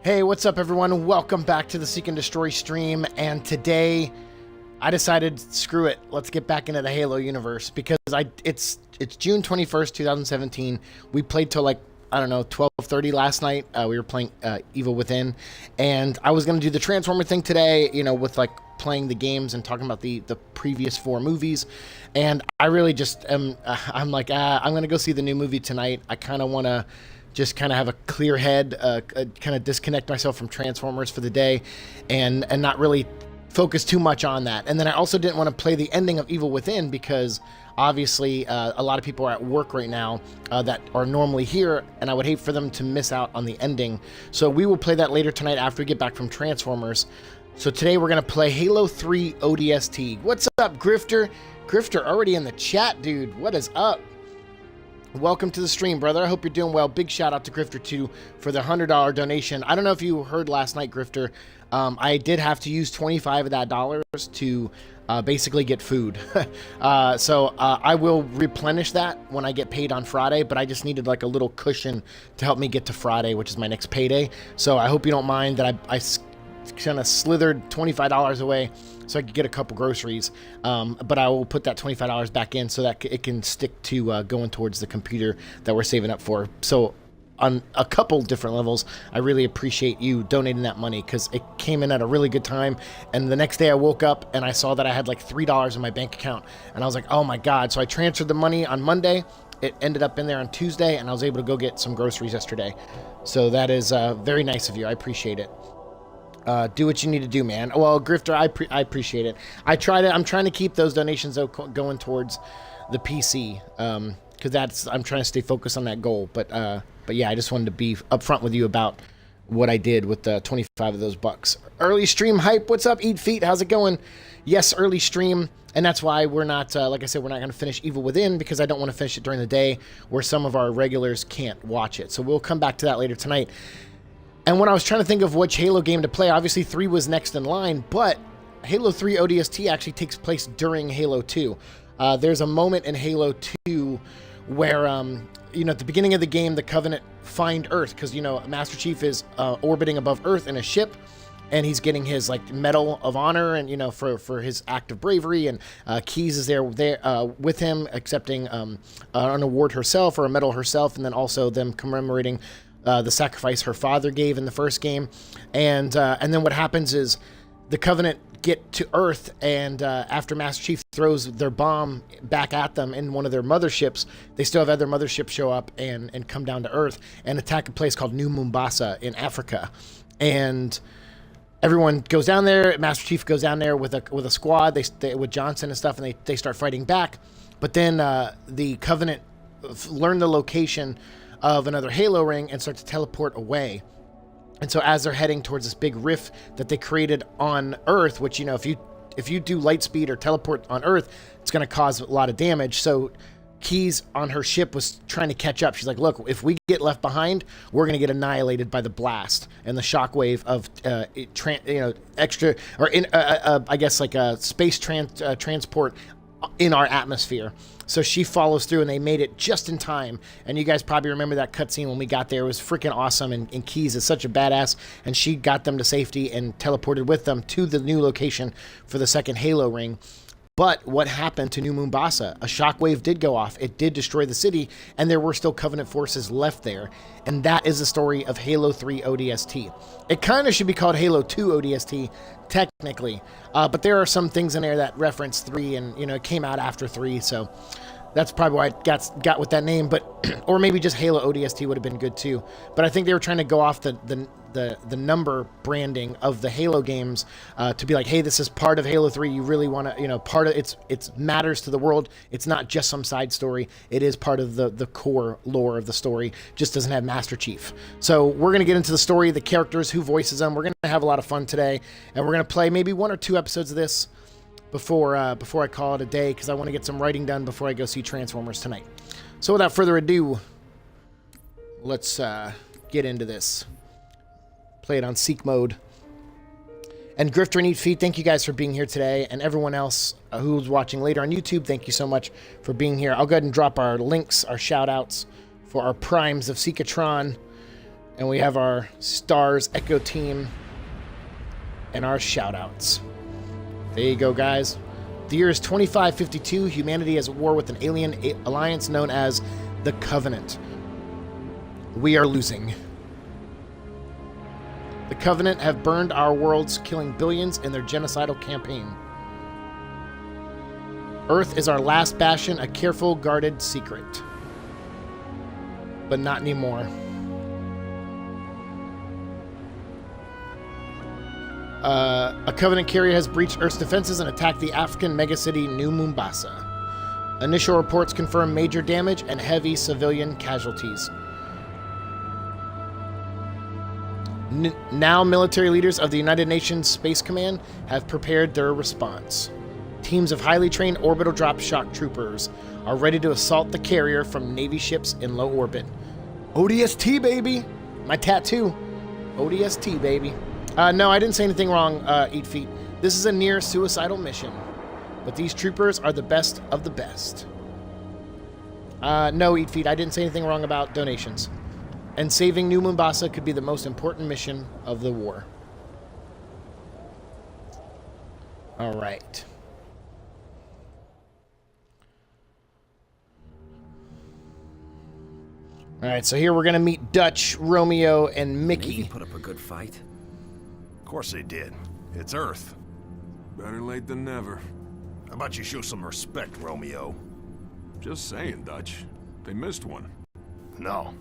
Hey, what's up everyone? Welcome back to the Seek and Destroy stream, and today I decided, screw it, let's get back into the Halo universe, because it's June 21st, 2017. We played till like, I don't know, 12:30 last night. We were playing Evil Within, and I was going to do the Transformer thing today, you know, with like playing the games and talking about the previous 4 movies, and I really just am, I'm like, I'm going to go see the new movie tonight. I kind of want to just kind of have a clear head, kind of disconnect myself from Transformers for the day, and not really focus too much on that. And then I also didn't want to play the ending of Evil Within because obviously a lot of people are at work right now that are normally here, and I would hate for them to miss out on the ending. So we will play that later tonight after we get back from Transformers. So today we're going to play Halo 3 ODST. What's up, Grifter? Grifter already in the chat, dude. What is up? Welcome to the stream, brother. I hope you're doing well. Big shout out to Grifter2 for the $100 donation. I don't know if you heard last night, Grifter. I did have to use 25 of that dollars to basically get food. So I will replenish that when I get paid on Friday, but I just needed like a little cushion to help me get to Friday, which is my next payday. So I hope you don't mind that I kind of slithered $25 away so I could get a couple groceries, but I will put that $25 back in so that it can stick to going towards the computer that we're saving up for. So on a couple different levels, I really appreciate you donating that money, because it came in at a really good time. And the next day I woke up and I saw that I had like $3 in my bank account, and I was like, oh my God. So I transferred the money on Monday. It ended up in there on Tuesday, and I was able to go get some groceries yesterday. So that is very nice of you. I appreciate it. Do what you need to do, man. Well, Grifter, I appreciate it. I'm trying to keep those donations going towards the PC, because I'm trying to stay focused on that goal. But yeah, I just wanted to be upfront with you about what I did with the 25 of those bucks. Early stream hype. What's up, Eat Feet? How's it going? Yes, early stream, and that's why we're not, like I said, we're not going to finish Evil Within, because I don't want to finish it during the day where some of our regulars can't watch it. So we'll come back to that later tonight. And when I was trying to think of which Halo game to play, obviously 3 was next in line, but Halo 3 ODST actually takes place during Halo 2. There's a moment in Halo 2 where, you know, at the beginning of the game, the Covenant find Earth, because, you know, Master Chief is orbiting above Earth in a ship, and he's getting his, like, Medal of Honor, and, you know, for his act of bravery, and Keyes is there with him, accepting an award herself, or a medal herself, and then also them commemorating the sacrifice her father gave in the first game. And then what happens is the Covenant get to Earth, and after Master Chief throws their bomb back at them in one of their motherships, they still have other motherships show up and come down to Earth and attack a place called New Mombasa in Africa. And everyone goes down there. Master Chief goes down there with a squad, with Johnson and stuff, and they start fighting back. But then the Covenant learn the location of another Halo ring and start to teleport away. And so as they're heading towards this big rift that they created on Earth, which, you know, if you do light speed or teleport on Earth, it's going to cause a lot of damage. So Keyes on her ship was trying to catch up. She's like, look, if we get left behind, we're going to get annihilated by the blast and the shockwave of extra, or I guess like a space transport in our atmosphere. So she follows through, and they made it just in time. And you guys probably remember that cutscene when we got there. It was freaking awesome, and Keyes is such a badass, and she got them to safety and teleported with them to the new location for the second Halo ring. But what happened to New Mombasa? A shockwave did go off. It did destroy the city, and there were still Covenant forces left there. And that is the story of Halo 3 ODST. It kind of should be called Halo 2 ODST, technically. But there are some things in there that reference 3, and, you know, it came out after 3, so that's probably why it got with that name. But or maybe just Halo ODST would have been good too. But I think they were trying to go off the number branding of the Halo games to be like, hey, this is part of Halo 3. You really want to, you know, part of it matters to the world. It's not just some side story. It is part of the core lore of the story. Just doesn't have Master Chief. So we're going to get into the story, the characters, who voices them. We're going to have a lot of fun today, and we're going to play maybe 1 or 2 episodes of this before I call it a day, because I want to get some writing done before I go see Transformers tonight. So without further ado, let's get into this. Play it on Seek mode. And Grifter and Eat Feet, thank you guys for being here today. And everyone else who's watching later on YouTube, thank you so much for being here. I'll go ahead and drop our links, our shout outs for our Primes of SIIKETRON And we have our Stars Echo team and our shoutouts. There you go, guys. The year is 2552. Humanity is at war with an alien alliance known as the Covenant. We are losing. The Covenant have burned our worlds, killing billions in their genocidal campaign. Earth is our last bastion, a careful, guarded secret. But not anymore. A Covenant carrier has breached Earth's defenses and attacked the African megacity New Mombasa. Initial reports confirm major damage and heavy civilian casualties. Now military leaders of the United Nations Space Command have prepared their response. Teams of highly trained orbital drop shock troopers are ready to assault the carrier from Navy ships in low orbit. ODST, baby! My tattoo. ODST, baby. No, I didn't say anything wrong, Eat Feet. This is a near suicidal mission, but these troopers are the best of the best. No, Eat Feet, I didn't say anything wrong about donations. And saving New Mombasa could be the most important mission of the war. All right. All right, so here we're going to meet Dutch, Romeo, and Mickey. Navy put up a good fight. Of course they did. It's Earth. Better late than never. How about you show some respect, Romeo? Just saying, Dutch. They missed one. No.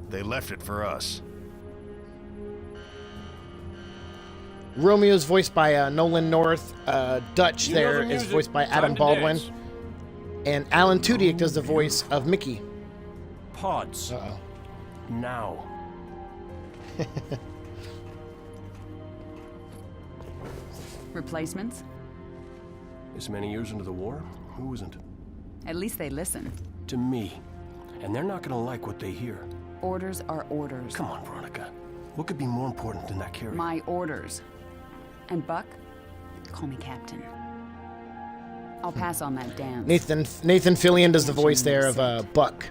They left it for us. Romeo's voiced by Nolan North. Dutch there is voiced by Adam Baldwin. And Alan Tudyk does the voice of Mickey. Pods. Uh-oh. Now. Replacements? This many years into the war, who isn't? At least they listen. To me. And they're not gonna like what they hear. Orders are orders. Come on, Veronica. What could be more important than that carrier? My orders. And Buck, call me Captain. I'll pass on that dance. Nathan Fillion does the voice there of Buck,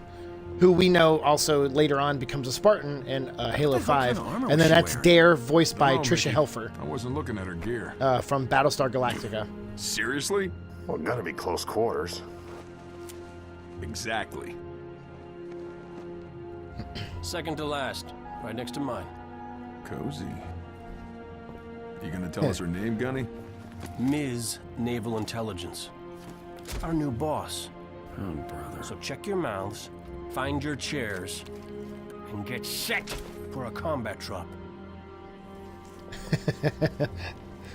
who we know also later on becomes a Spartan in Halo 5. And then that's Dare, voiced by Tricia Helfer. I wasn't looking at her gear. From Battlestar Galactica. Seriously? Well, gotta be close quarters. Exactly. Second to last, right next to mine. Cozy. You gonna tell us her name, Gunny? Ms. Naval Intelligence. Our new boss. Oh, brother. So check your mouths, find your chairs, and get set for a combat drop.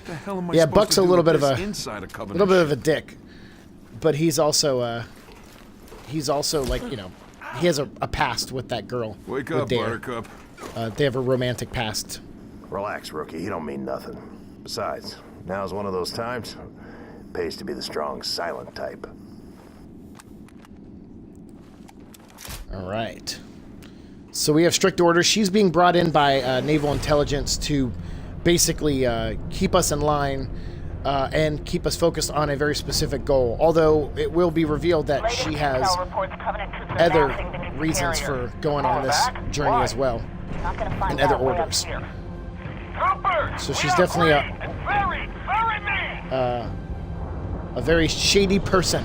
The hell am I Yeah, supposed Buck's to a do little with bit of this a inside a Covenant little bit of a ship? dick, but he's also like, you know, he has a past with that girl. Wake with up, Dare. Buttercup. They have a romantic past. Relax, rookie. He don't mean nothing. Besides, now's one of those times. Pays to be the strong, silent type. All right. So we have strict orders. She's being brought in by Naval Intelligence to basically keep us in line and keep us focused on a very specific goal. Although it will be revealed that she has other reasons for going on this journey as well, and other orders. So she's definitely a very shady person,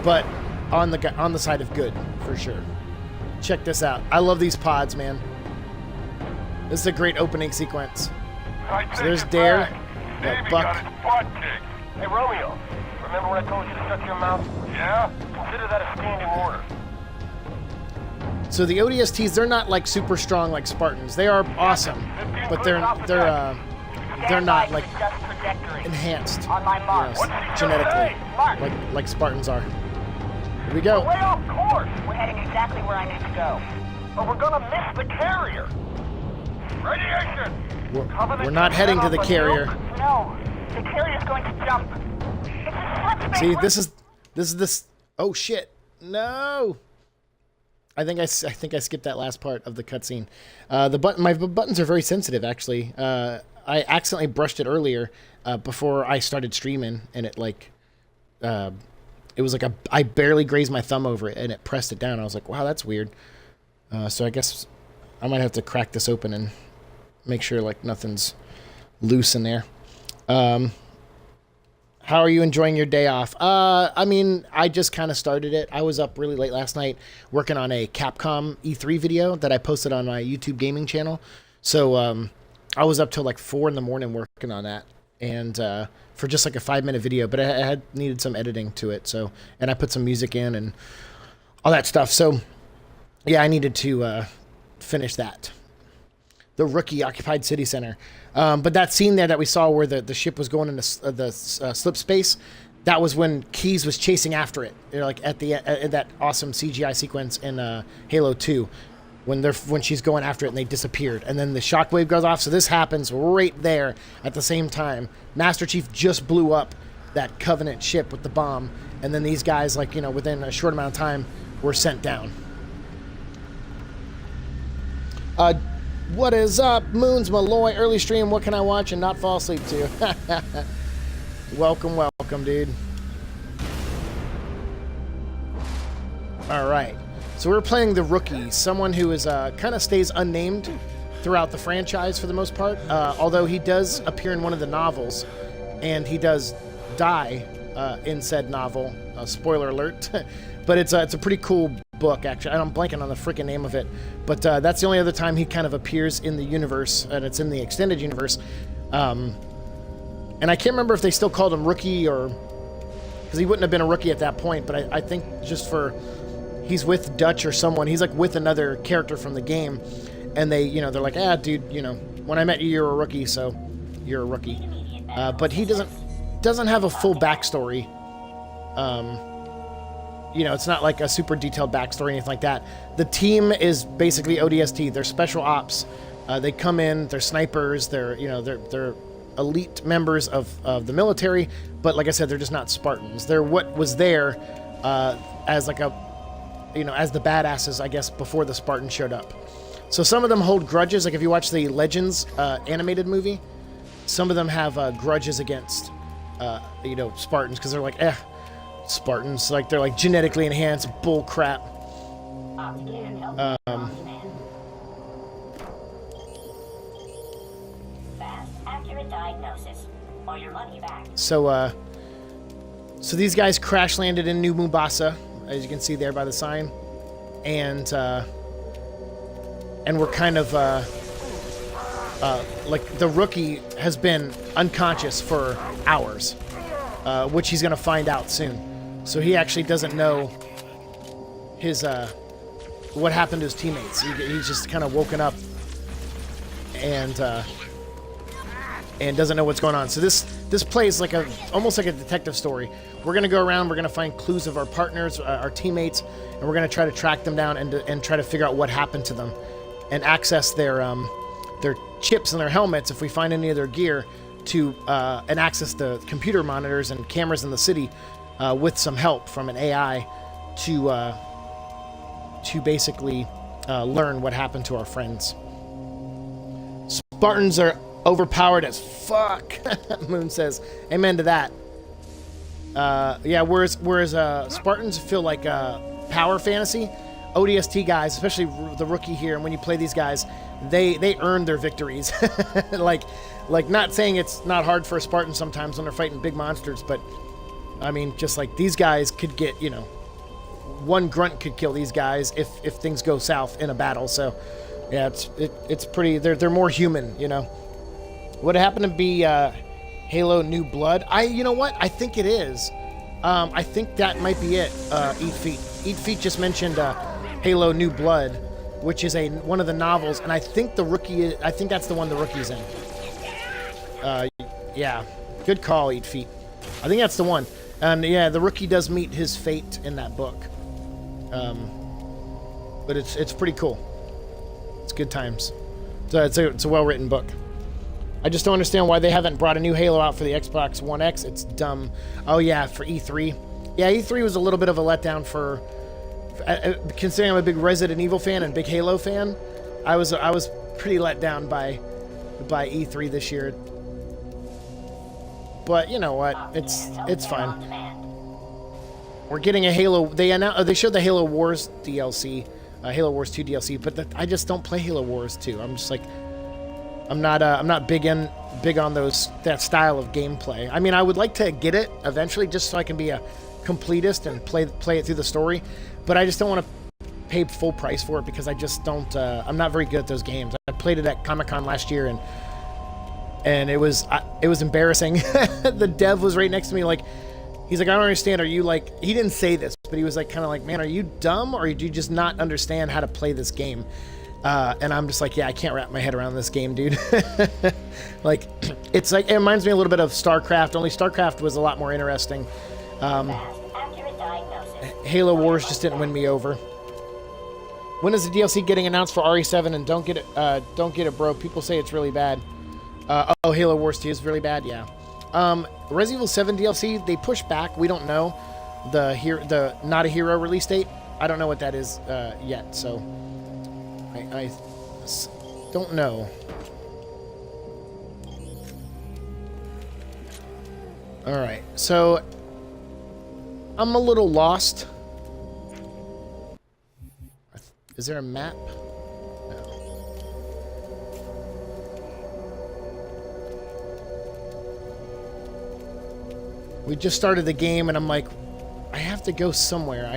but on the side of good for sure. Check this out. I love these pods, man. This is a great opening sequence. So there's Dare, Buck. Hey, Romeo, remember when I told you to shut your mouth? Yeah? Consider that a standing order. So the ODSTs, they're not like super strong like Spartans. They are awesome, but they're not like enhanced, you know, genetically like Spartans are. Here we go. We're way off course. We're heading exactly where I need to go. But we're gonna miss the carrier. Radiation! We're not heading to the carrier. No, the carrier's going to jump. It's a See, this is this. Oh shit! No. I think I skipped that last part of the cutscene. My buttons are very sensitive, actually. I accidentally brushed it earlier before I started streaming, and it like it was like I barely grazed my thumb over it, and it pressed it down. I was like, wow, that's weird. So I guess I might have to crack this open and make sure like nothing's loose in there. How are you enjoying your day off? I mean, I just kind of started it. I was up really late last night working on a Capcom E3 video that I posted on my YouTube gaming channel. So I was up till like 4 in the morning working on that, and for just like a 5-minute video. But I had needed some editing to it, so, and I put some music in and all that stuff. So yeah, I needed to finish that. The Rookie occupied city center. But that scene there that we saw where the ship was going into the slip space, that was when Keyes was chasing after it. You know, like at that awesome CGI sequence in Halo 2, when she's going after it and they disappeared, and then the shockwave goes off. So this happens right there at the same time. Master Chief just blew up that Covenant ship with the bomb, and then these guys, like, you know, within a short amount of time, were sent down. What is up? Moons Malloy, early stream. What can I watch and not fall asleep to? Welcome, welcome, dude. All right. So we're playing the Rookie, someone who is kind of stays unnamed throughout the franchise for the most part. Although he does appear in one of the novels, and he does die in said novel. Spoiler alert. But it's a pretty cool book, actually. I'm blanking on the freaking name of it, but that's the only other time he kind of appears in the universe, and it's in the extended universe. And I can't remember if they still called him Rookie, or because he wouldn't have been a rookie at that point. But I think just for he's with Dutch or someone, he's like with another character from the game, and they, you know, they're like, dude, you know, when I met you, you're a rookie, so you're a rookie. But he doesn't have a full backstory. You know, it's not like a super detailed backstory or anything like that. The team is basically ODST. They're special ops. They come in. They're snipers. They're, you know, they're elite members of the military. But like I said, they're just not Spartans. They're what was there as like a, you know, as the badasses, I guess, before the Spartans showed up. So some of them hold grudges. Like if you watch the Legends animated movie, some of them have grudges against, you know, Spartans, because they're like, Spartans, like they're like genetically enhanced bull crap. Fast, accurate diagnosis, or your money back. So these guys crash landed in New Mombasa, as you can see there by the sign, and we're kind of like the Rookie has been unconscious for hours, which he's gonna find out soon. So he actually doesn't know his what happened to his teammates. He's just kind of woken up and doesn't know what's going on. So this plays like almost like a detective story. We're gonna go around. We're gonna find clues of our partners, our teammates, and we're gonna try to track them down and try to figure out what happened to them, and access their chips and their helmets if we find any of their gear, to and access the computer monitors and cameras in the city. With some help from an AI to basically learn what happened to our friends. Spartans are overpowered as fuck. Moon says, amen to that. Yeah, whereas Spartans feel like power fantasy, ODST guys, especially the Rookie here, and when you play these guys, they earn their victories. like not saying it's not hard for a Spartan sometimes when they're fighting big monsters, but I mean, just like these guys could get, you know, one grunt could kill these guys if things go south in a battle. So, yeah, it's pretty. They're more human, you know. Would it happen to be Halo New Blood? You know what? I think it is. I think that might be it. Eat Feet. Eat Feet just mentioned Halo New Blood, which is one of the novels, and I think the Rookie. I think that's the one the Rookie's in. Yeah, good call, Eat Feet. I think that's the one. And yeah, the Rookie does meet his fate in that book. But it's pretty cool. It's good times. So it's a well-written book. I just don't understand why they haven't brought a new Halo out for the Xbox One X. It's dumb. Oh yeah, for E3. Yeah, E3 was a little bit of a letdown for considering I'm a big Resident Evil fan and big Halo fan. I was pretty let down by E3 this year. But you know what? It's fine. We're getting a Halo. They showed the Halo Wars DLC Halo Wars 2 DLC, but I just don't play Halo Wars 2. I'm just like, I'm not big on that style of gameplay. I mean, I would like to get it eventually, just so I can be a completist and play it through the story, but I just don't want to pay full price for it because I just don't. I'm not very good at those games. I played it at Comic-Con last year, and it was embarrassing. The dev was right next to me, like, he's like, I don't understand. Are you like? He didn't say this, but he was like, kind of like, man, are you dumb or do you just not understand how to play this game? And I'm just like, yeah, I can't wrap my head around this game, dude. Like, it's like, it reminds me a little bit of StarCraft, only StarCraft was a lot more interesting. Accurate diagnosis. Halo Wars just didn't win me over. When is the DLC getting announced for RE7? And don't get it, bro. People say it's really bad. Oh, Halo Wars 2 is really bad, yeah. Resident Evil 7 DLC, they pushed back. We don't know the Not a Hero release date. I don't know what that is yet, so I don't know. All right, so I'm a little lost. Is there a map? No. We just started the game, and I'm like, I have to go somewhere.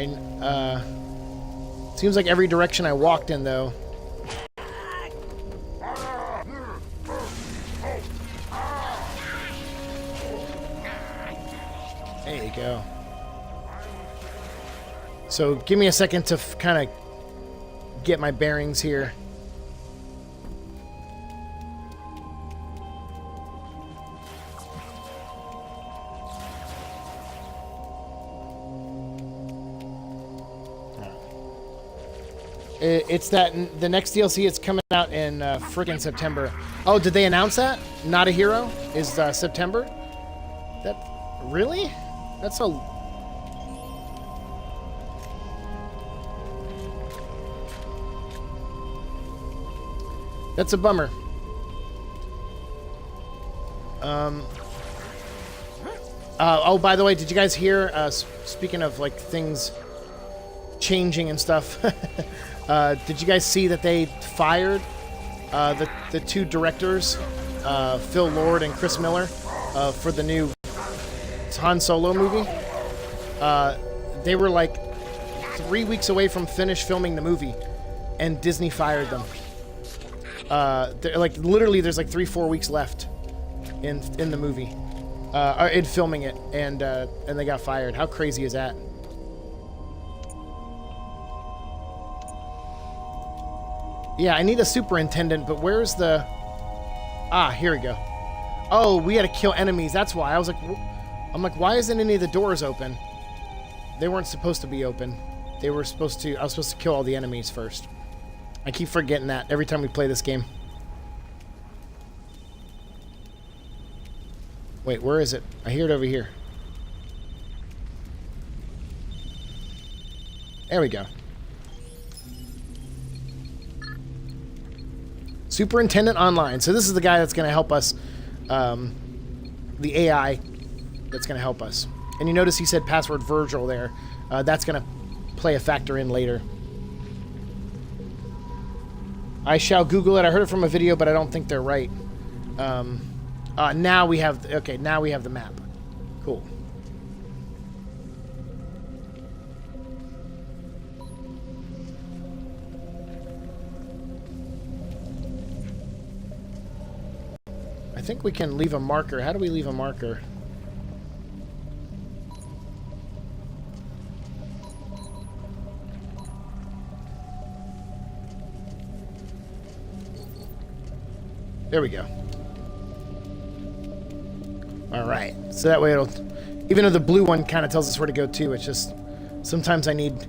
Seems like every direction I walked in, though. There you go. So give me a second to kind of get my bearings here. It's that the next DLC is coming out in friggin' September. Oh, did they announce that? Not a Hero is September? That really? That's a. That's a bummer. Oh, by the way, did you guys hear? Speaking of like things changing and stuff, did you guys see that they fired the two directors, Phil Lord and Chris Miller, for the new Han Solo movie? They were like 3 weeks away from filming the movie, and Disney fired them. Like literally, there's like 3-4 weeks left in the movie, in filming it, and they got fired. How crazy is that? Yeah, I need a superintendent, but where's the... Ah, here we go. Oh, we had to kill enemies. That's why. I'm like, why isn't any of the doors open? They weren't supposed to be open. I was supposed to kill all the enemies first. I keep forgetting that every time we play this game. Wait, where is it? I hear it over here. There we go. Superintendent Online. So this is the guy that's going to help us. The AI that's going to help us. And you notice he said password Virgil there. That's going to play a factor in later. I shall Google it. I heard it from a video, but I don't think they're right. Now we have... Okay, now we have the map. Cool. I think we can leave a marker. How do we leave a marker? There we go. All right. So that way it'll... Even though the blue one kind of tells us where to go too, it's just... Sometimes I need...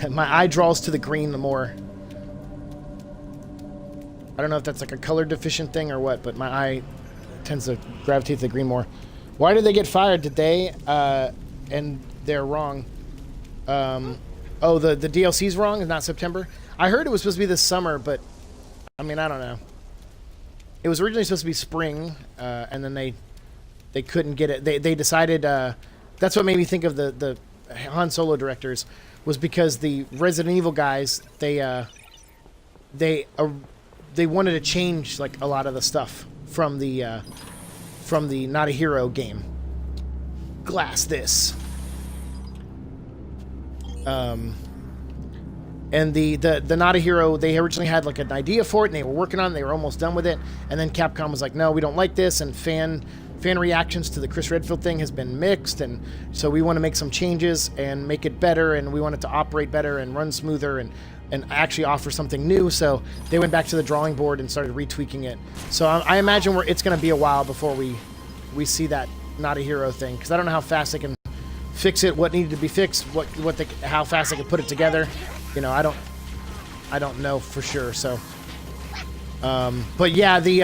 My eye draws to the green the more. I don't know if that's like a color deficient thing or what, but my eye tends to gravitate to the green more. Why did they get fired? Did they? And they're wrong. Oh, the DLC's wrong? It's not September? I heard it was supposed to be this summer, but... I mean, I don't know. It was originally supposed to be spring, and then they couldn't get it. They decided... that's what made me think of the Han Solo directors. was because the Resident Evil guys, they wanted to change like a lot of the stuff from the Not a Hero game. Glass this. And the Not a Hero, they originally had like an idea for it, and they were working on it, they were almost done with it, and then Capcom was like, no, we don't like this, and fan reactions to the Chris Redfield thing has been mixed, and so we want to make some changes and make it better, and we want it to operate better and run smoother and actually offer something new. So they went back to the drawing board and started retweaking it. So I imagine it's going to be a while before we see that Not a Hero thing, because I don't know how fast they can fix it, what needed to be fixed, how fast they can put it together. You know, I don't know for sure. So, but yeah, the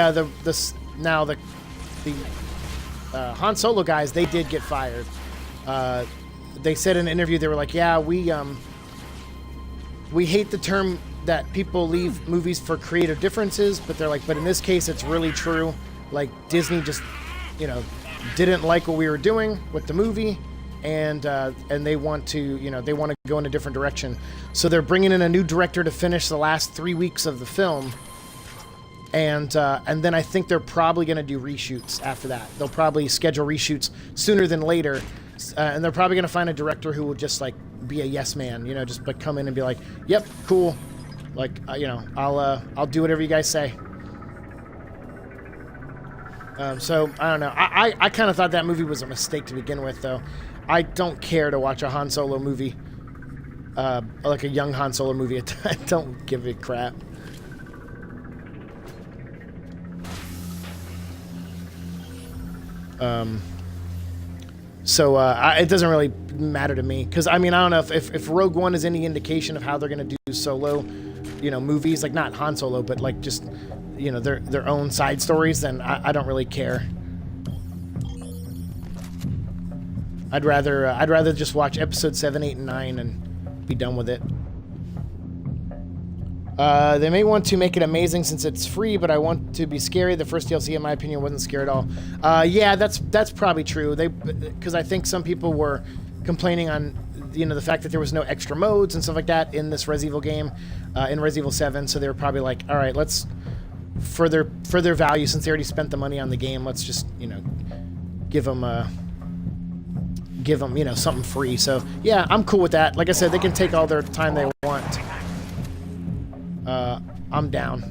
Han Solo guys, they did get fired. They said in an interview, they were like, yeah, we hate the term that people leave movies for creative differences, but they're like, but in this case, it's really true. Like, Disney just, you know, didn't like what we were doing with the movie, and they want to, you know, they want to go in a different direction. So they're bringing in a new director to finish the last 3 weeks of the film. And then I think they're probably going to do reshoots after that. They'll probably schedule reshoots sooner than later. And they're probably going to find a director who will just, like, be a yes man, you know, just like come in and be like, yep, cool. Like, you know, I'll do whatever you guys say. So, I don't know. I kind of thought that movie was a mistake to begin with, though. I don't care to watch a Han Solo movie, like a young Han Solo movie. I don't give a crap. So it doesn't really matter to me, because I mean, I don't know if Rogue One is any indication of how they're going to do Solo, you know, movies, like not Han Solo, but like just, you know, their own side stories, then I don't really care. I'd rather just watch episode 7, 8, and 9 and be done with it. They may want to make it amazing since it's free, but I want to be scary. The first DLC, in my opinion, wasn't scary at all. Yeah, that's probably true. Because I think some people were complaining on, you know, the fact that there was no extra modes and stuff like that in this Resident Evil game, in Resident Evil 7. So they were probably like, all right, let's for their value, since they already spent the money on the game, let's just, you know, give them, you know, something free. So yeah, I'm cool with that. Like I said, they can take all their time they want. I'm down.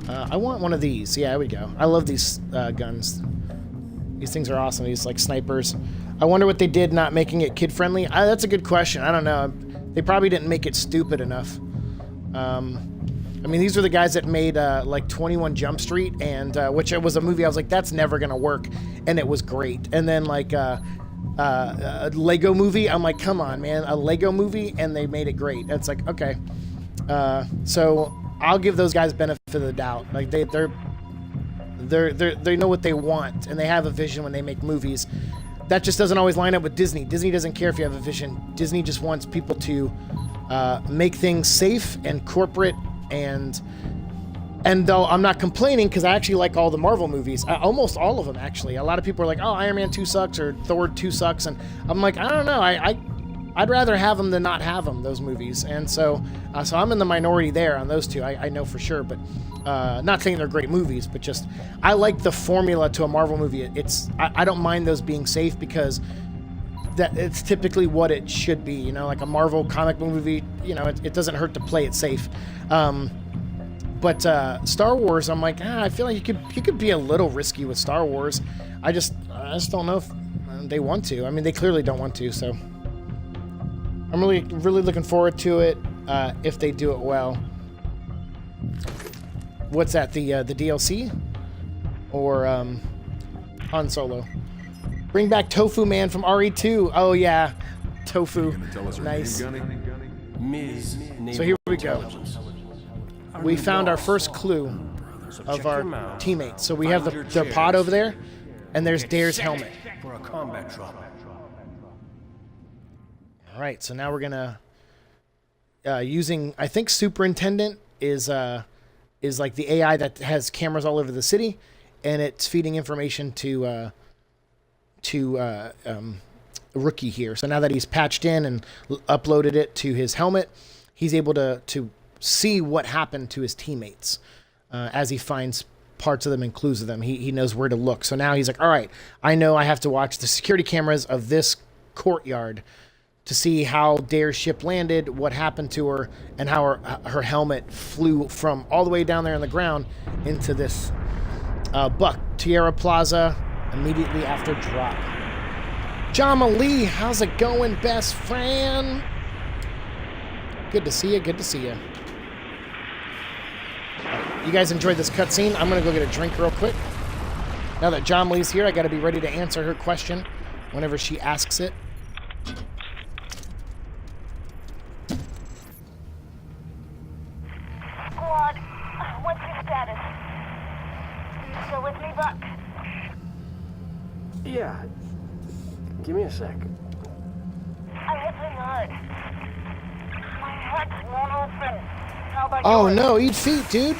I want one of these. Yeah, there we go. I love these guns. These things are awesome. These, like, snipers. I wonder what they did not making it kid-friendly. That's a good question. I don't know. They probably didn't make it stupid enough. I mean, these are the guys that made, like, 21 Jump Street, and which was a movie I was like, that's never going to work, and it was great. And then, like, a Lego movie, I'm like, come on, man, a Lego movie, and they made it great. It's like, okay. So I'll give those guys benefit of the doubt. Like, they know what they want, and they have a vision when they make movies. That just doesn't always line up with Disney. Disney doesn't care if you have a vision. Disney just wants people to make things safe and corporate, and though I'm not complaining, because I actually like all the Marvel movies, almost all of them, actually. A lot of people are like, oh, Iron Man 2 sucks, or Thor 2 sucks, and I'm like, I don't know, I'd rather have them than not have them, those movies. And so I'm in the minority there on those two, I know for sure, but not saying they're great movies, but just, I like the formula to a Marvel movie. I don't mind those being safe, because that it's typically what it should be, you know, like a Marvel comic movie, you know, it doesn't hurt to play it safe. But Star Wars, I'm like, I feel like you could be a little risky with Star Wars. I just don't know if they want to. I mean, they clearly don't want to. So I'm really looking forward to it if they do it well. What's that? The DLC or Han Solo? Bring back Tofu Man from RE2. Oh yeah, Tofu. Nice. Ms. So here we go. We found our first clue of our teammates. So we have the pod over there, and there's Dare's helmet. For a combat drop. All right, so now we're gonna using, I think Superintendent is like the AI that has cameras all over the city, and it's feeding information to rookie here. So now that he's patched in and uploaded it to his helmet, he's able to see what happened to his teammates as he finds parts of them and clues of them. He knows where to look. So now he's like, all right, I know I have to watch the security cameras of this courtyard to see how Dare's ship landed, what happened to her, and how her helmet flew from all the way down there on the ground into this Buck Tierra Plaza immediately after drop. Jama Lee, how's it going, best friend? Good to see you. Good to see you. You guys enjoyed this cutscene? I'm gonna go get a drink real quick. Now that John Lee's here, I gotta be ready to answer her question whenever she asks it. Squad, what's your status? You still with me, Buck? Yeah. Give me a sec. I'm hit pretty hard. My heart won't open. How about Oh yours? no, eat feet, dude.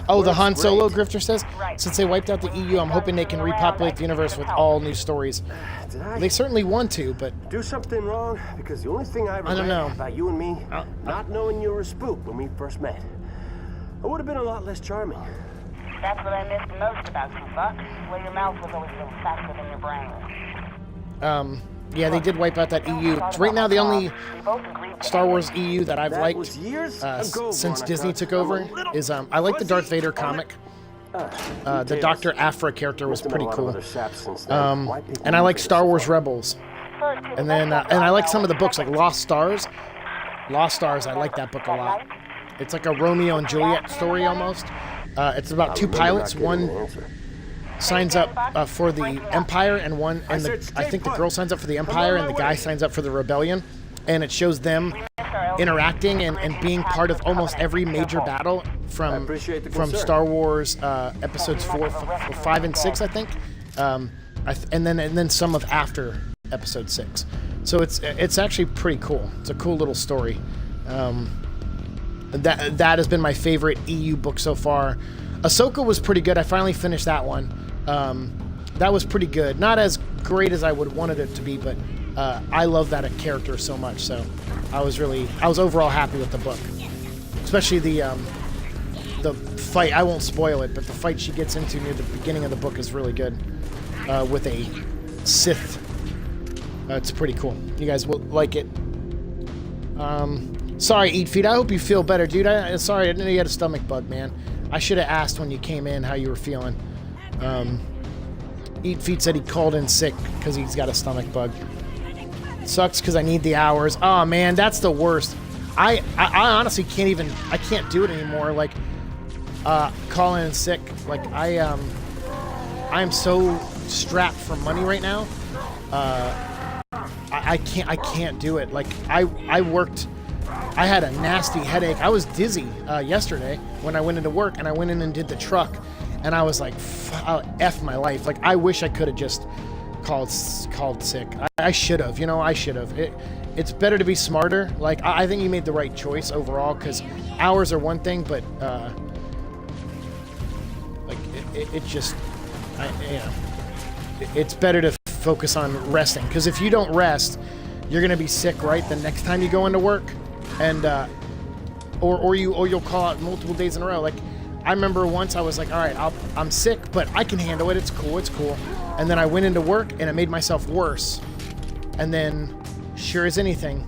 Oh, the Han Solo grifter says, since they wiped out the EU, I'm hoping they can repopulate the universe with all new stories. Did I They certainly want to, but do something wrong? Because the only thing I regret don't know. about you and me, not knowing you were a spook when we first met, I would have been a lot less charming. That's what I missed most about you, Buck. Well, your mouth was always a little faster than your brain. yeah, they did wipe out that EU. Right now, the only We both agreed to Star Wars EU that I've That liked was years ago, since Veronica. Disney took I'm a over little is I like the Darth pussy Vader on comic. it. The Dr. Afra character was Must've met pretty a lot of cool. other saps since then. Why people And I like move Star so Wars far? Rebels. First, And then and I like some of the books like Lost Stars. Lost Stars, I like that book a lot. It's like a Romeo and Juliet story almost. It's about two Remember pilots. not getting an One answer. signs up for the Empire, and I think the girl signs up for the Empire, and the guy signs up for the Rebellion. And it shows them interacting and being part of almost every major battle from appreciate the concern. Star Wars episodes 4, 5, and 6, I think, and then some of after episode 6. So it's actually pretty cool. It's a cool little story. That has been my favorite EU book so far. Ahsoka was pretty good. I finally finished that one. That was pretty good. Not as great as I would wanted it to be, but I love that character so much. So I was overall happy with the book, especially the fight. I won't spoil it, but the fight she gets into near the beginning of the book is really good with a Sith. It's pretty cool. You guys will like it. Sorry, Eat Feet. I hope you feel better, dude. Sorry, I didn't know you had a stomach bug, man. I should have asked when you came in how you were feeling. Eat Feet said he called in sick because he's got a stomach bug. Sucks because I need the hours. Oh man, that's the worst. I honestly can't do it anymore. Like calling in sick. Like I'm so strapped for money right now. I can't do it. Like I worked. I had a nasty headache. I was dizzy yesterday when I went into work, and I went in and did the truck, and I was like, F my life. Like, I wish I could have just called sick. I should have, I should have. It's better to be smarter. Like, I think you made the right choice overall, because hours are one thing, but like, it's better to focus on resting, because if you don't rest, you're going to be sick, right, the next time you go into work. And or you'll call out multiple days in a row. Like, I remember once I was like, all right, I'm sick, but I can handle it. It's cool. And then I went into work and it made myself worse. And then, sure as anything,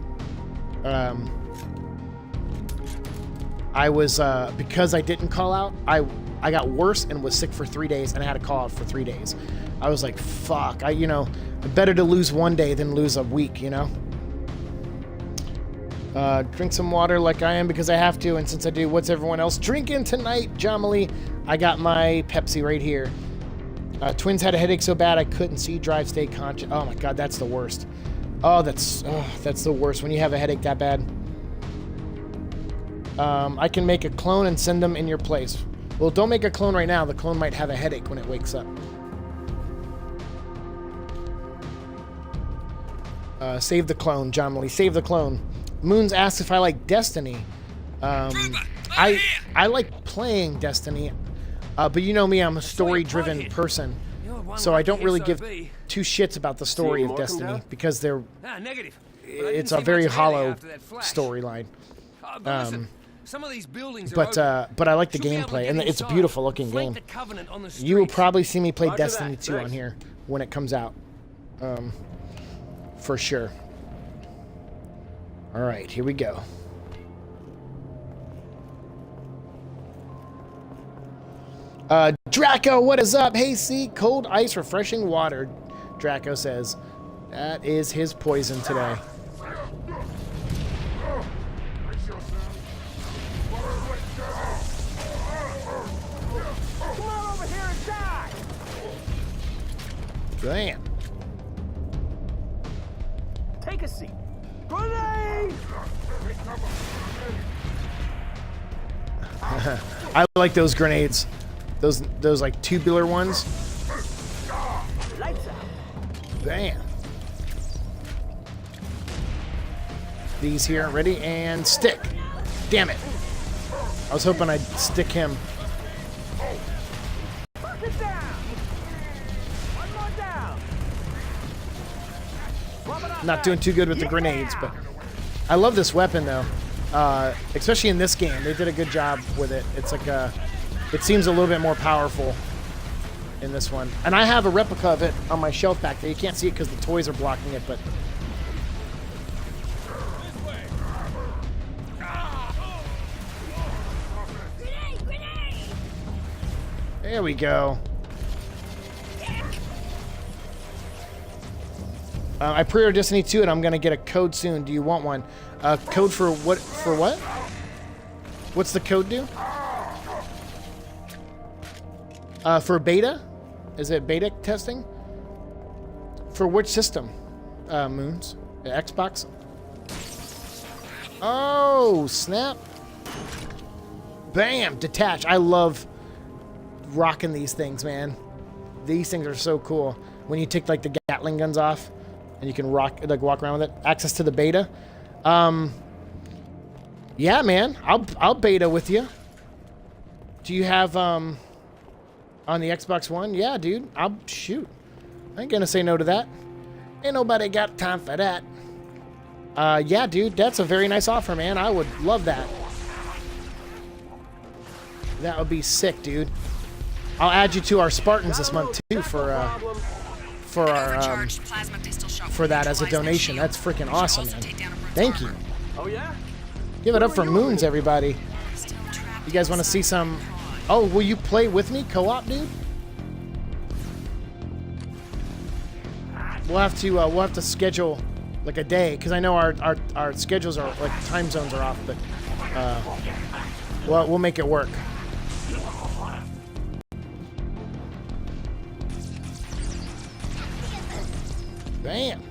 I was because I didn't call out. I got worse and was sick for 3 days, and I had to call out for 3 days. I was like, fuck. Better to lose one day than lose a week. Drink some water like I am because I have to, and since I do, what's everyone else drinking tonight? Jamali, I got my Pepsi right here. Twins had a headache so bad I couldn't see, drive, stay conscious. Oh my god, that's the worst. That's the worst when you have a headache that bad. I can make a clone and send them in your place. Well, don't make a clone right now. The clone might have a headache when it wakes up. Save the clone, Jamali. Save the clone. Moons asks if I like Destiny. I like playing Destiny, but you know me, I'm a story-driven person, so I don't really give two shits about the story any of more come Destiny down? because they're Negative. it's a very hollow storyline. Listen, some of these buildings But I like the gameplay, and it's a beautiful looking game. You will probably see me play Destiny 2 on here when it comes out, for sure. All right, here we go. Draco, what is up? Hey, see, cold ice, refreshing water. Draco says that is his poison today. Come on over here and die! Damn. Take a seat. Grenade! I like those grenades. Those like tubular ones. Lights out. Bam. These here, ready, and stick. Damn it. I was hoping I'd stick him. Knock it down. One more down. Swap it out Not doing too good with the grenades, but I love this weapon though. Especially in this game, they did a good job with it. It's like it seems a little bit more powerful in this one. And I have a replica of it on my shelf back there. You can't see it because the toys are blocking it, but... There we go. I pre-ordered Destiny 2 and I'm going to get a code soon. Do you want one? Code for what? For what? What's the code do? For beta? Is it beta testing? For which system? Moons? Xbox? Oh, snap. Bam! Detach. I love rocking these things, man. These things are so cool. When you take like the Gatling guns off and you can walk around with it. Access to the beta. Yeah, man. I'll beta with you. Do you have on the Xbox One? Yeah, dude. I'll shoot. I ain't gonna say no to that. Ain't nobody got time for that. Yeah, dude. That's a very nice offer, man. I would love that. That would be sick, dude. I'll add you to our Spartans this month too for that as a donation. That's freaking awesome, man. Thank you. Oh yeah? Give it up for Moons, everybody. You guys want to see some? Oh, will you play with me, co-op, dude? We'll have to schedule like a day because I know our schedules are like time zones are off, but we'll make it work. Bam.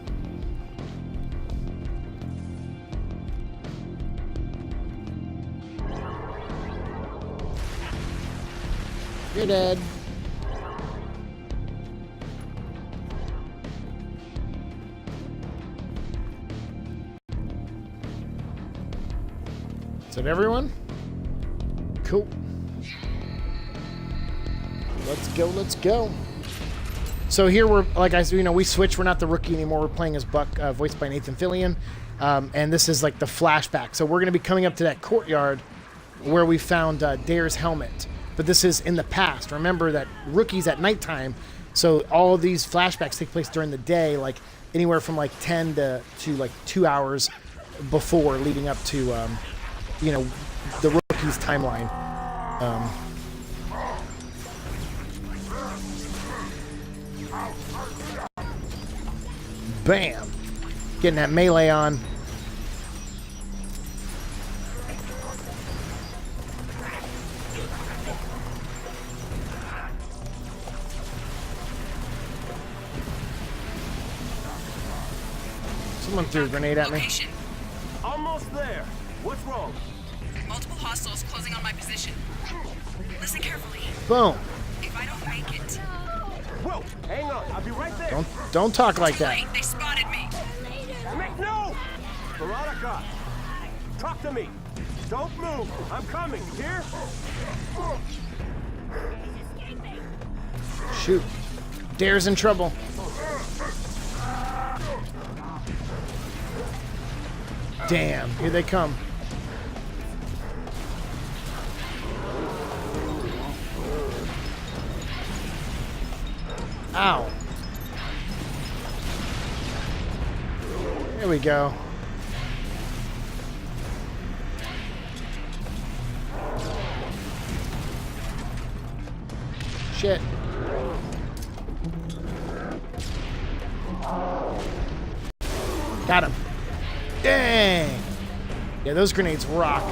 You're dead. Is that everyone? Cool. Let's go, let's go. So here we're, like I said, we switched. We're not the rookie anymore. We're playing as Buck, voiced by Nathan Fillion. And this is like the flashback. So we're going to be coming up to that courtyard where we found Dare's helmet. But this is in the past. Remember that Rookie's at nighttime. So all of these flashbacks take place during the day, like anywhere from like 10 to like 2 hours before, leading up to, the Rookie's timeline. Bam! Getting that melee on. Someone threw a grenade at me. Almost there. What's wrong? Multiple hostiles closing on my position. Listen carefully. Boom. If I don't make it... Whoa! Hang on. I'll be right there. Don't talk like that. Wait, they spotted me. No! Veronica! Talk to me. Don't move. I'm coming. Here? Shoot. Dare's in trouble. Damn, here they come. Ow. There we go. Shit. Got him. Dang. Yeah, those grenades rock.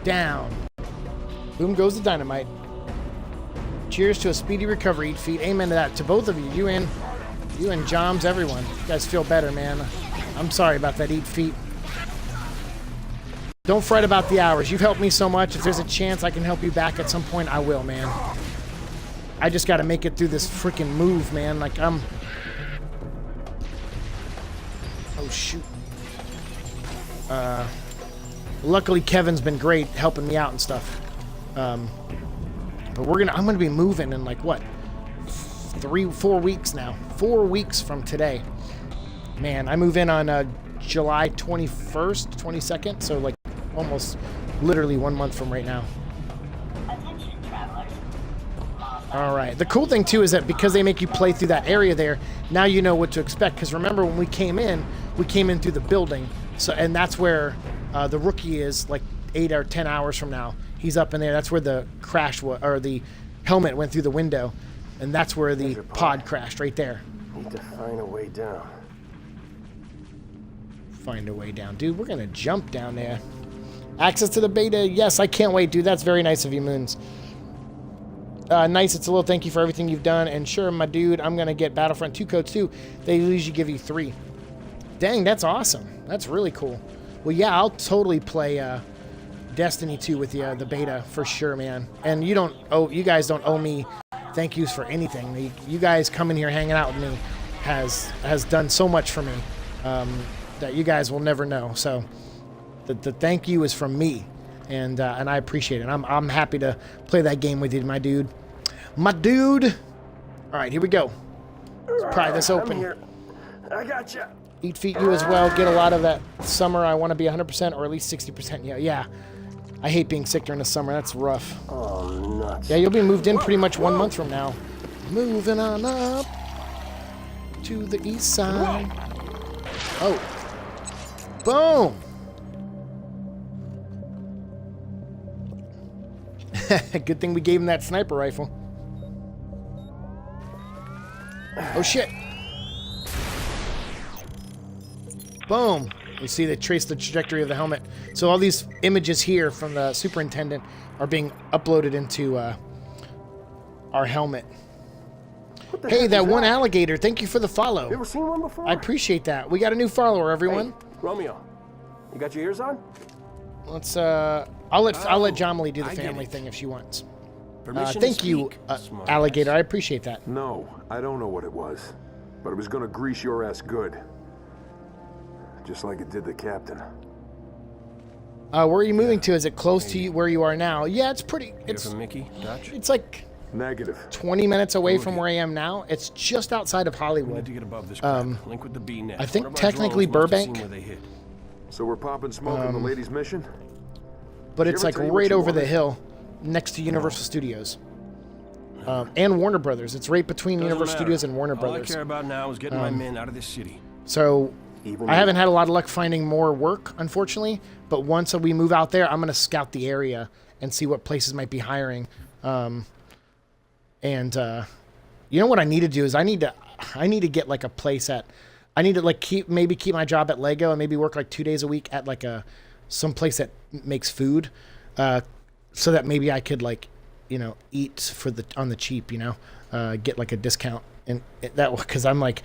Down. Boom goes the dynamite. Cheers to a speedy recovery, Eat Feet. Amen to that. To both of you. You and Joms, everyone. You guys feel better, man. I'm sorry about that, Eat Feet. Don't fret about the hours. You've helped me so much. If there's a chance I can help you back at some point, I will, man. I just got to make it through this freaking move, man. Like, I'm... Oh, shoot. Luckily, Kevin's been great helping me out and stuff. But I'm gonna be moving in, like, what? 4 weeks now. 4 weeks from today. Man, I move in on July 21st, 22nd, so, like, almost literally 1 month from right now. Attention, travelers. All right. The cool thing, too, is that because they make you play through that area there, now you know what to expect. Because remember, when we came in through the building. So, and that's where the rookie is, like, 8 or 10 hours from now. He's up in there. That's where the crash was, or the helmet went through the window. And that's where the pod crashed, right there. Need to find a way down. Find a way down. Dude, we're going to jump down there. Access to the beta. Yes, I can't wait, dude. That's very nice of you, Moons. Nice. It's a little thank you for everything you've done. And sure, my dude, I'm going to get Battlefront 2 codes, too. They usually give you 3. Dang, that's awesome. That's really cool. Well, yeah, I'll totally play Destiny 2 with you, the beta, for sure, man. And you guys don't owe me thank yous for anything. You guys coming here, hanging out with me, has done so much for me that you guys will never know. So the thank you is from me, and I appreciate it. I'm happy to play that game with you, my dude. My dude. All right, here we go. Let's pry this open. I'm here. I got you. Eat Feet, you as well. Get a lot of that summer. I want to be 100% or at least 60%. Yeah. I hate being sick during the summer. That's rough. Oh, nuts. Yeah, you'll be moved in pretty much 1 month from now. Moving on up to the east side. Oh. Boom. Good thing we gave him that sniper rifle. Oh, shit. Boom. You see they trace the trajectory of the helmet. So all these images here from the superintendent are being uploaded into our helmet. Hey, that one alligator. Thank you for the follow. You ever seen one before? I appreciate that. We got a new follower, everyone. Hey, Romeo, you got your ears on? Let's I'll let Jomily do the family thing if she wants. Thank you, alligator. I appreciate that. No, I don't know what it was, but it was gonna grease your ass good. Just like it did the captain. Where are you moving to? Is it close to you, where you are now? Yeah, it's pretty. It's from Mickey, Dutch? It's like Negative. 20 minutes away from where I am now. It's just outside of We Hollywood. need to get above this crap. Link with the B-net. I think One of our technically drones must have Burbank. seen where they hit. So we're popping smoke on the lady's mission? But Did it's you ever like tell you what right you over the wanted? hill next to Universal Studios. And Warner Brothers. It's right between Doesn't Universal matter. Studios and Warner All Brothers. I care about now is getting my men out of this city. So Even I haven't had a lot of luck finding more work, unfortunately. But once we move out there, I'm going to scout the area and see what places might be hiring. You know what I need to do is I need to get like a place I need to like keep my job at Lego and maybe work like 2 days a week at like some place that makes food, so that maybe I could like, eat on the cheap, get like a discount and that, because I'm like,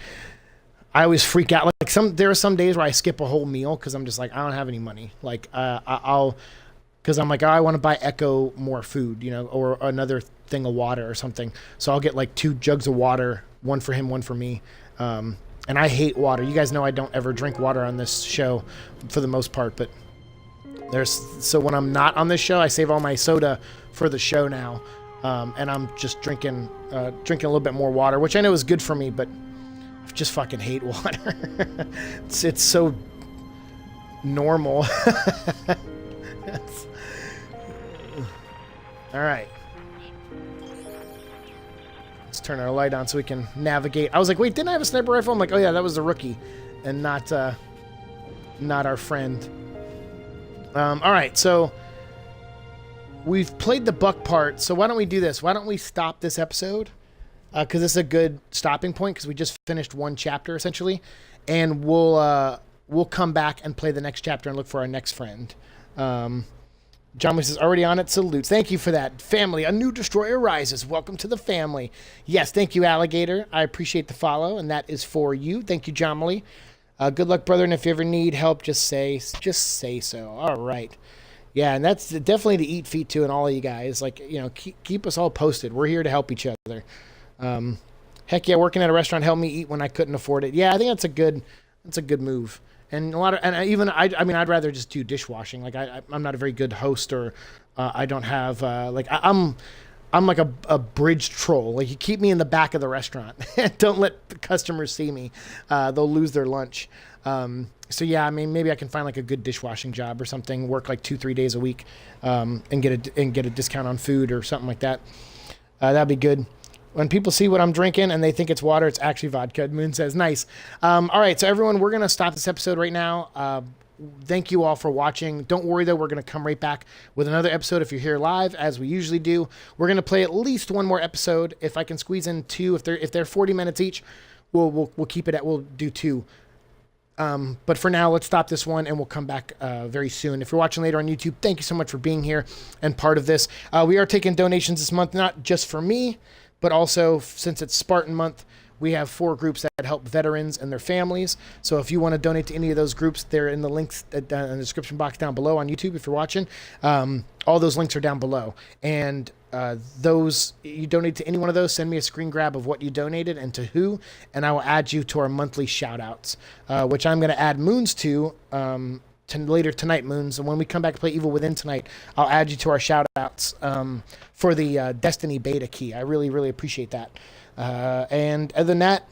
I always freak out. Like there are some days where I skip a whole meal because I'm just like, I don't have any money. Like because I'm like, I want to buy Echo more food, or another thing of water or something. So I'll get like 2 jugs of water, one for him, one for me. And I hate water. You guys know I don't ever drink water on this show for the most part, but So when I'm not on this show, I save all my soda for the show now, and I'm just drinking a little bit more water, which I know is good for me, but I just fucking hate water. It's so normal. All right. Let's turn our light on so we can navigate. I was like, wait, didn't I have a sniper rifle? I'm like, oh yeah, that was the rookie, and not our friend. All right, so we've played the Buck part. So why don't we do this? Why don't we stop this episode? Because this is a good stopping point, because we just finished one chapter essentially, and we'll come back and play the next chapter and look for our next friend. John Lee says, already on it, salutes. Thank you for that. Family, a new destroyer rises. Welcome to the family. Yes, thank you, Alligator. I appreciate the follow, and that is for you. Thank you, John Lee. Good luck, brother, and if you ever need help, just say so. All right. Yeah, and that's definitely to eat feet too, and all of you guys. Like, you know, keep us all posted. We're here to help each other. Heck yeah, working at a restaurant helped me eat when I couldn't afford it. Yeah, I think that's a good move. And I'd rather just do dishwashing. Like I'm not a very good host, or I don't have I'm like a bridge troll. Like, you keep me in the back of the restaurant. Don't let the customers see me. They'll lose their lunch. So yeah, I mean, maybe I can find like a good dishwashing job or something. Work like 2-3 days a week, and get a discount on food or something like that. That'd be good. When people see what I'm drinking and they think it's water, it's actually vodka. Moon says, nice. All right, so everyone, we're going to stop this episode right now. Thank you all for watching. Don't worry, though. We're going to come right back with another episode if you're here live, as we usually do. We're going to play at least one more episode. If I can squeeze in 2, if they're 40 minutes each, we'll keep it at, we'll do 2. But for now, let's stop this one, and we'll come back very soon. If you're watching later on YouTube, thank you so much for being here and part of this. We are taking donations this month, not just for me, but also, since it's Spartan Month, we have 4 groups that help veterans and their families. So if you want to donate to any of those groups, they're in the links in the description box down below on YouTube if you're watching. All those links are down below. And those, you donate to any one of those, send me a screen grab of what you donated and to who, and I will add you to our monthly shout-outs, which I'm going to add Moons to later tonight, Moons. And when we come back to play Evil Within tonight, I'll add you to our shout-outs for the Destiny beta key. I really, really appreciate that. And other than that,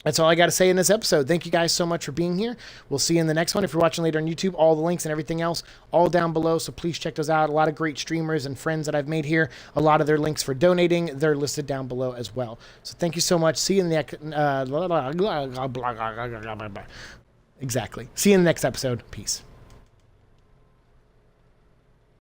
that's all I got to say in this episode. Thank you guys so much for being here. We'll see you in the next one. If you're watching later on YouTube, all the links and everything else, all down below, so please check those out. A lot of great streamers and friends that I've made here. A lot of their links for donating, they're listed down below as well. So thank you so much. See you in the next... exactly. See you in the next episode. Peace.